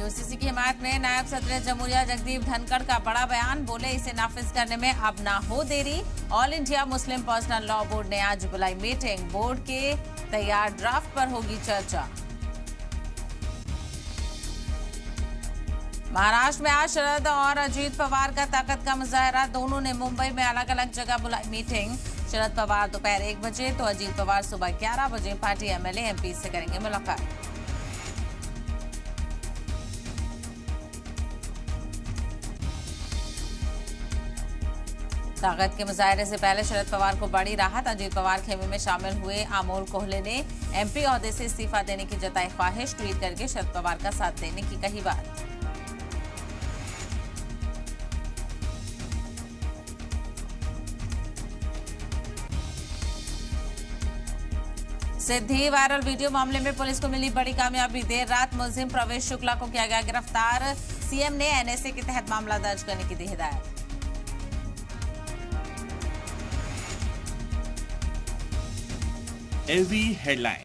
UCC की हिमायत में नायब सदर जमहूरिया जगदीप धनखड़ का बड़ा बयान, बोले इसे नाफिज करने में अब ना हो देरी। All India Muslim personal law board ने आज बुलाई मीटिंग, बोर्ड के तैयार ड्राफ्ट पर होगी चर्चा। महाराष्ट्र में आज शरद और अजीत पवार का ताकत का मुजाहरा, दोनों ने मुंबई में अलग अलग जगह बुलाई मीटिंग। शरद पवार दोपहर 1 बजे तो अजीत पवार सुबह 11 बजे पार्टी एमएलए एमपी से करेंगे मुलाकात। ताकत के मुजाहरे से पहले शरद पवार को बड़ी राहत, अजीत पवार खेमे में शामिल हुए अमोल कोहले ने एमपी ओहदे से इस्तीफा देने की जताई ख्वाहिश, ट्वीट करके शरद पवार का साथ देने की कही बात। सिद्धि वायरल वीडियो मामले में पुलिस को मिली बड़ी कामयाबी, देर रात मुलजिम प्रवेश शुक्ला को किया गया गिरफ्तार। सीएम ने एनएसए के तहत मामला दर्ज करने की दी हिदायत। एवी हेडलाइन।